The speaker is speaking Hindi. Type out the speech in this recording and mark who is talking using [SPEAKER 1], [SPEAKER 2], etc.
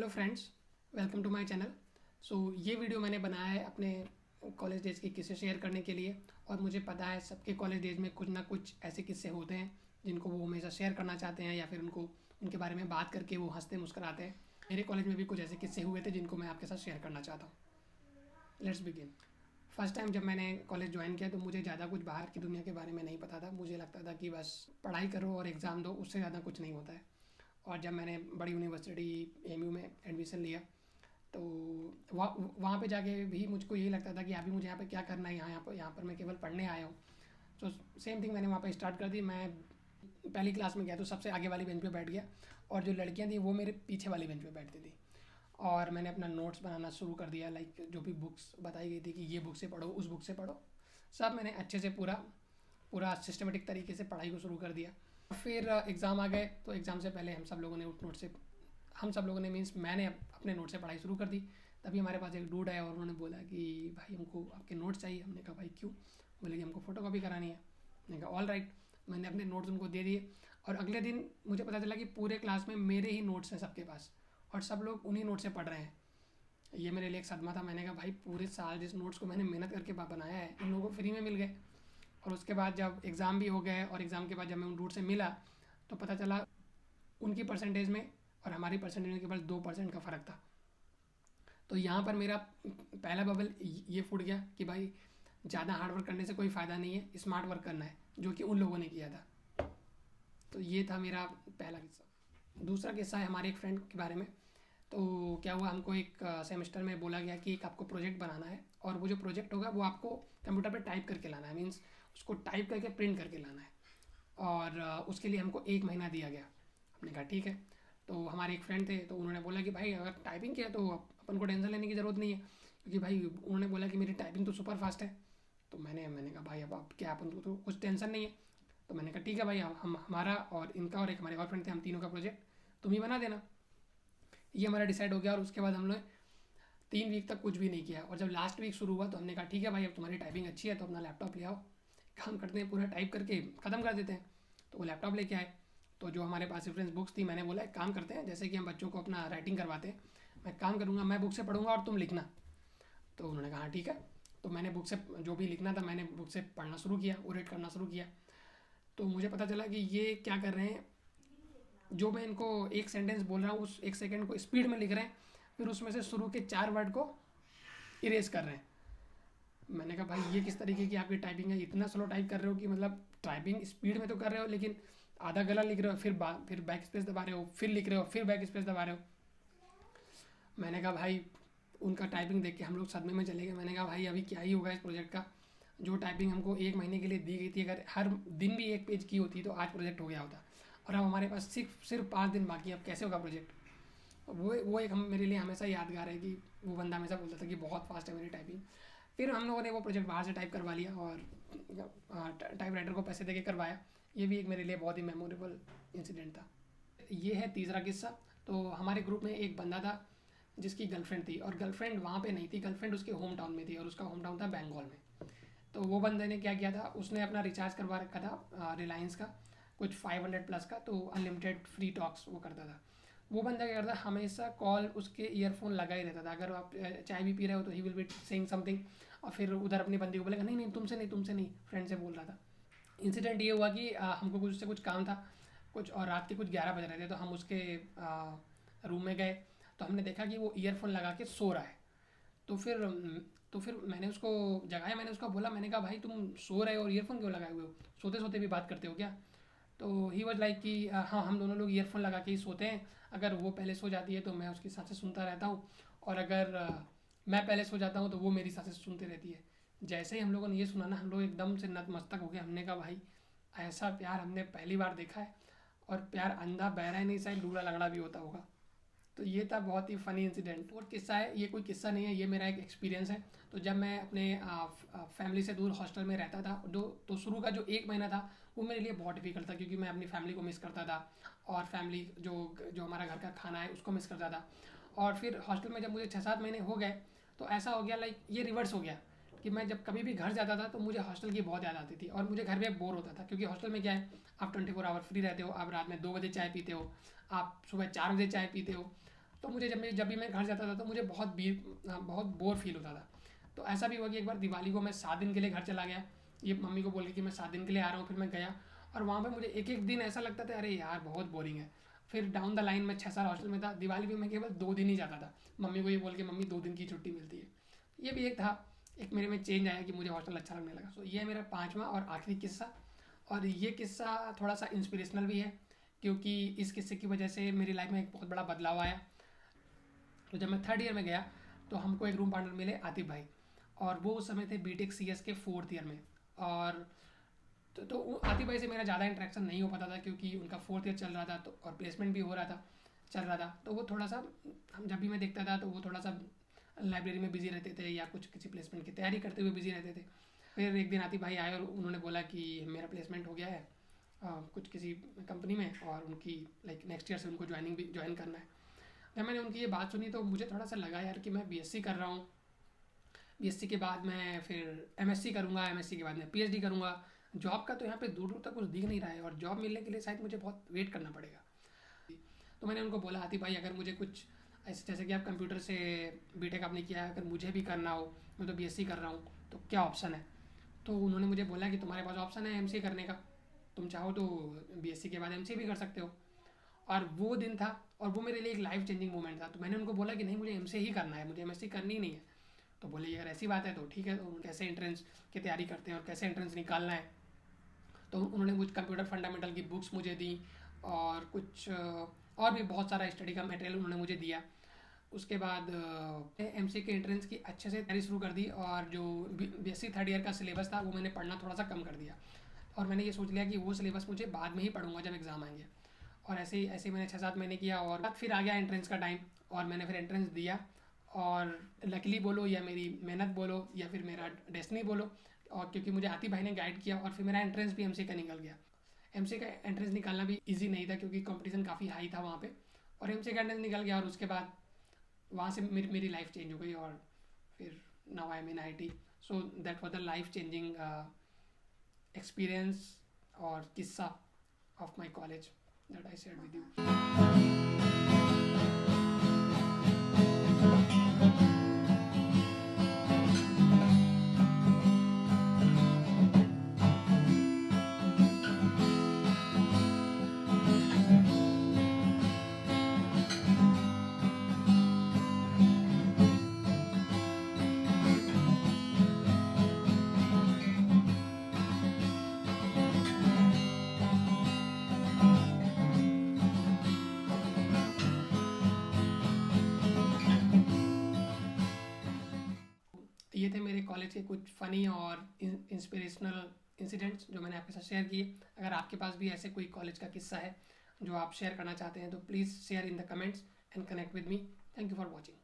[SPEAKER 1] Hello friends, welcome to my channel. ये वीडियो मैंने बनाया है अपने कॉलेज डेज़ के किस्से शेयर करने के लिए। और मुझे पता है सबके कॉलेज डेज़ में कुछ ना कुछ ऐसे किस्से होते हैं जिनको वो हमेशा शेयर करना चाहते हैं या फिर उनके बारे में बात करके वो हंसते मुस्कुराते हैं। मेरे कॉलेज में भी कुछ ऐसे किस्से हुए थे जिनको मैं आपके साथ शेयर करना चाहता हूँ। Let's begin. फर्स्ट टाइम जब मैंने कॉलेज ज्वाइन किया तो मुझे ज़्यादा कुछ बाहर की दुनिया के बारे में नहीं पता था। मुझे लगता था कि बस पढ़ाई करो और एग्ज़ाम दो, उससे ज़्यादा कुछ नहीं होता है। और जब मैंने बड़ी यूनिवर्सिटी एमयू में एडमिशन लिया तो वहाँ पे जाके भी मुझको यही लगता था कि अभी मुझे यहाँ पे क्या करना है, यहाँ पर मैं केवल पढ़ने आया हूँ। तो सेम थिंग मैंने वहाँ पे स्टार्ट कर दी। मैं पहली क्लास में गया तो सबसे आगे वाली बेंच पे बैठ गया और जो लड़कियाँ थी वो मेरे पीछे वाली बेंच पे बैठती थी। और मैंने अपना नोट्स बनाना शुरू कर दिया, लाइक जो भी बुक्स बताई गई थी कि ये बुक से पढ़ो, उस बुक से पढ़ो, सब मैंने अच्छे से पूरा पूरा सिस्टमेटिक तरीके से पढ़ाई को शुरू कर दिया। फिर एग्ज़ाम आ गए तो एग्ज़ाम से पहले हम सब लोगों ने मीन्स मैंने अपने नोट से पढ़ाई शुरू कर दी। तभी हमारे पास एक डूड आया और उन्होंने बोला कि भाई हमको आपके नोट्स चाहिए। हमने कहा भाई क्यों? बोले कि हमको फ़ोटो कॉपी करानी है। मैंने कहा ऑल राइट। मैंने अपने नोट्स उनको दे दिए और अगले दिन मुझे पता चला कि पूरे क्लास में मेरे ही नोट्स हैं सबके पास और सब लोग उन्हीं नोट से पढ़ रहे हैं। ये मेरे लिए एक सदमा था। मैंने कहा भाई पूरे साल जिस नोट्स को मैंने मेहनत करके बनाया है इन लोगों को फ्री में मिल गए। और उसके बाद जब एग्ज़ाम भी हो गए और एग्ज़ाम के बाद जब मैं उन रूट से मिला तो पता चला उनकी परसेंटेज में और हमारी परसेंटेज में केवल 2% का फ़र्क था। तो यहाँ पर मेरा पहला बबल ये फूट गया कि भाई ज़्यादा हार्ड वर्क करने से कोई फ़ायदा नहीं है, स्मार्ट वर्क करना है, जो कि उन लोगों ने किया था। तो ये था मेरा पहला किस्सा। दूसरा किस्सा है हमारे एक फ्रेंड के बारे में। तो क्या हुआ, हमको एक सेमेस्टर में बोला गया कि एक आपको प्रोजेक्ट बनाना है और वो जो प्रोजेक्ट होगा वो आपको कंप्यूटर पे टाइप करके लाना है, मीन्स उसको टाइप करके प्रिंट करके लाना है। और उसके लिए हमको 1 महीना दिया गया। हमने कहा ठीक है। तो हमारे एक फ्रेंड थे तो उन्होंने बोला कि भाई अगर टाइपिंग किया तो अपन को टेंशन लेने की ज़रूरत नहीं है, क्योंकि भाई उन्होंने बोला कि मेरी टाइपिंग तो सुपर फास्ट है। तो मैंने कहा भाई अब क्या, अपन को तो कुछ टेंशन नहीं है। तो मैंने कहा ठीक है भाई, हम हमारा और इनका और एक हमारे और फ्रेंड थे, हम तीनों का प्रोजेक्ट तुम ही बना देना। ये हमारा डिसाइड हो गया। और उसके बाद हम लोग 3 वीक तक कुछ भी नहीं किया और जब लास्ट वीक शुरू हुआ तो हमने कहा ठीक है भाई अब तुम्हारी टाइपिंग अच्छी है तो अपना लैपटॉप ले आओ, काम करते हैं, पूरा टाइप करके ख़त्म कर देते हैं। तो वो लैपटॉप लेके आए। तो जो हमारे पास रेफरेंस बुक्स थी, मैंने बोला एक काम करते हैं, जैसे कि हम बच्चों को अपना राइटिंग करवाते हैं, मैं काम करूँगा, मैं बुक से पढ़ूंगा और तुम लिखना। तो उन्होंने कहा हाँ ठीक है। तो मैंने बुक से जो भी लिखना था मैंने बुक से पढ़ना शुरू किया, ओरेट करना शुरू किया। तो मुझे पता चला कि ये क्या कर रहे हैं, जो मैं इनको एक सेंटेंस बोल रहा हूँ उस 1 सेकंड को स्पीड में लिख रहे हैं, फिर उसमें से शुरू के 4 वर्ड को इरेज कर रहे हैं। मैंने कहा भाई ये किस तरीके की आपकी टाइपिंग है, इतना स्लो टाइप कर रहे हो कि मतलब टाइपिंग स्पीड में तो कर रहे हो लेकिन आधा गला लिख रहे हो, फिर बैक स्पेस दबा रहे हो, फिर लिख रहे हो, फिर बैक स्पेस दबा रहे हो। मैंने कहा भाई, उनका टाइपिंग देख के हम लोग सदमे में चले गए। मैंने कहा भाई अभी क्या ही होगा इस प्रोजेक्ट का। जो टाइपिंग हमको 1 महीने के लिए दी गई थी, अगर हर दिन भी 1 पेज की होती तो आज प्रोजेक्ट हो गया होता। और अब हमारे पास सिर्फ 5 दिन बाकी है, अब कैसे होगा प्रोजेक्ट। वो एक हम मेरे लिए हमेशा यादगार है कि वो बंदा हमेशा बोलता था कि बहुत फास्ट है मेरी टाइपिंग। फिर हम लोगों ने वो प्रोजेक्ट बाहर से टाइप करवा लिया और टाइप राइटर को पैसे देके करवाया। ये भी एक मेरे लिए बहुत ही मेमोरेबल इंसिडेंट था। ये है तीसरा किस्सा। तो हमारे ग्रुप में एक बंदा था जिसकी गर्लफ्रेंड थी और गर्लफ्रेंड वहाँ पे नहीं थी, गर्लफ्रेंड उसके होम टाउन में थी और उसका होम टाउन था बंगाल में। तो वो बंदे ने क्या किया था, उसने अपना रिचार्ज करवा रखा था रिलायंस का, कुछ 500 प्लस का, तो अनलिमिटेड फ्री टॉक्स वो करता था। वो बंदा क्या करता, हमेशा कॉल उसके ईयरफोन लगा ही रहता था। अगर आप चाय भी पी रहे हो तो he will be saying something और फिर उधर अपनी बंदी को बोलेगा नहीं नहीं तुमसे नहीं, फ्रेंड से बोल रहा था। इंसिडेंट ये हुआ कि हमको कुछ उससे कुछ काम था कुछ, और रात के कुछ 11 बज रहे थे। तो हम उसके रूम में गए तो हमने देखा कि वो ईयरफोन लगा के सो रहा है। तो फिर मैंने उसको जगाया, मैंने उसको बोला, मैंने कहा भाई तुम सो रहे हो और ईयरफोन क्यों लगाए हुए हो, सोते सोते भी बात करते हो क्या? तो ही वॉज लाइक कि हाँ हम दोनों लोग ईयरफोन लगा के ही सोते हैं, अगर वो पहले सो जाती है तो मैं उसके साथ से सुनता रहता हूँ, और अगर मैं पहले सो जाता हूँ तो वो मेरी साथ से सुनती रहती है। जैसे ही हम लोगों ने ये सुना ना, हम लोग एकदम से नतमस्तक हो गए। हमने कहा भाई ऐसा प्यार हमने पहली बार देखा है, और प्यार अंधा बहरा ही नहीं, शायद लूला लंगड़ा भी होता होगा। तो ये था बहुत ही फ़नी इंसिडेंट। और किस्सा है, ये कोई किस्सा नहीं है, ये मेरा एक एक्सपीरियंस है। तो जब मैं अपने फैमिली से दूर हॉस्टल में रहता था, तो शुरू का जो 1 महीना था वो मेरे लिए बहुत डिफिकल्ट था, क्योंकि मैं अपनी फैमिली को मिस करता था और फैमिली जो जो हमारा घर का खाना है उसको मिस करता था। और फिर हॉस्टल में जब मुझे 6-7 महीने हो गए तो ऐसा हो गया, लाइक ये रिवर्स हो गया कि मैं जब कभी भी घर जाता था तो मुझे हॉस्टल की बहुत याद आती थी और मुझे घर में बोर होता था, क्योंकि हॉस्टल में क्या है, आप 24 आवर फ्री रहते हो, आप रात में 2 बजे चाय पीते हो, आप सुबह 4 बजे चाय पीते हो, तो मुझे जब भी मैं घर जाता था तो मुझे बहुत बोर फील होता था। तो ऐसा भी हुआ कि एक बार दिवाली को मैं 7 दिन के लिए घर चला गया, ये मम्मी को बोल के कि मैं 7 दिन के लिए आ रहा हूँ। फिर मैं गया और वहाँ पे मुझे एक एक दिन ऐसा लगता था अरे यार बहुत बोरिंग है। फिर डाउन द लाइन मैं 6 साल हॉस्टल में था, दिवाली पे मैं केवल 2 दिन ही जाता था, मम्मी को ये बोल के मम्मी 2 दिन की छुट्टी मिलती है। ये भी एक था, एक मेरे में चेंज आया कि मुझे हॉस्टल अच्छा लगने लगा। सो ये है मेरा 5वां और आखिरी किस्सा। और ये किस्सा थोड़ा सा इंस्पिरेशनल भी है, क्योंकि इस किस्से की वजह से मेरी लाइफ में एक बहुत बड़ा बदलाव आया। तो जब मैं 3rd ईयर में गया तो हमको एक रूम पार्टनर मिले, आतिफ भाई। और वो उस समय थे बीटेक CS के 4th ईयर में। और आतिफ भाई से मेरा ज़्यादा इंटरेक्शन नहीं हो पाता था, क्योंकि उनका 4th ईयर चल रहा था तो और प्लेसमेंट भी हो रहा था, चल रहा था। तो वो थोड़ा सा, हम जब भी मैं देखता था तो वो थोड़ा सा लाइब्रेरी में बिजी रहते थे या कुछ किसी प्लेसमेंट की तैयारी करते हुए बिजी रहते थे। फिर एक दिन आतिफ भाई आए और उन्होंने बोला कि मेरा प्लेसमेंट हो गया है कुछ किसी कंपनी में, और उनकी लाइक नेक्स्ट ईयर से उनको ज्वाइन करना है। जब मैंने उनकी ये बात सुनी तो मुझे थोड़ा सा लगा यार कि मैं BSc कर रहा हूँ, BSc के बाद मैं फिर MSc करूँगा, MSc के बाद मैं PhD करूँगा। जॉब का तो यहाँ पे दूर दूर तक कुछ दिख नहीं रहा है, और जॉब मिलने के लिए शायद मुझे बहुत वेट करना पड़ेगा। तो मैंने उनको बोला आतिफ भाई अगर मुझे कुछ ऐसे, जैसे कि आप कंप्यूटर से बीटेक आपने किया है, अगर मुझे भी करना हो, मैं तो BSc कर रहा हूँ, तो क्या ऑप्शन है। तो उन्होंने मुझे बोला कि तुम्हारे पास ऑप्शन है MCA करने का, तुम चाहो तो BSc के बाद MCA भी कर सकते हो। और वो दिन था, और वो मेरे लिए एक लाइफ चेंजिंग मोमेंट था। तो मैंने उनको बोला कि नहीं, मुझे MCA ही करना है, मुझे MSc करनी ही नहीं है। तो बोले अगर ऐसी बात है तो ठीक है, तो कैसे एंट्रेंस की तैयारी करते हैं और कैसे एंट्रेंस निकालना है। तो उन्होंने कुछ कंप्यूटर फंडामेंटल की बुक्स मुझे दी, और कुछ और भी बहुत सारा स्टडी का मटेरियल उन्होंने मुझे दिया। उसके बाद MCA के एंट्रेंस की अच्छे से तैयारी शुरू कर दी, और जो BSc 3rd ईयर का सिलेबस था वो मैंने पढ़ना थोड़ा सा कम कर दिया। और मैंने ये सोच लिया कि वो सिलेबस मुझे बाद में ही पढ़ूंगा जब एग्ज़ाम आएंगे। और ऐसे ही मैंने 6-7 महीने किया, और बाद फिर आ गया एंट्रेंस का टाइम, और मैंने फिर एंट्रेंस दिया। और लकीली बोलो या मेरी मेहनत बोलो या फिर मेरा डेस्टिनी बोलो, और क्योंकि मुझे आतिफ भाई ने गाइड किया, और फिर मेरा एंट्रेंस भी MCA का निकल गया। MCA का एंट्रेंस निकालना भी ईजी नहीं था, क्योंकि कंपटीशन काफ़ी हाई था वहाँ पे। और MCA का एंट्रेंस निकल गया, और उसके बाद वहाँ से मेरी लाइफ चेंज हो गई। और फिर now I am in IT। So that was the life changing experience और किस्सा of my college that I share with you. ये थे मेरे कॉलेज के कुछ फ़नी और इंस्पिरेशनल इंसिडेंट्स जो मैंने आपके साथ शेयर किए। अगर आपके पास भी ऐसे कोई कॉलेज का किस्सा है जो आप शेयर करना चाहते हैं तो please share in the comments and connect with me. Thank you for watching.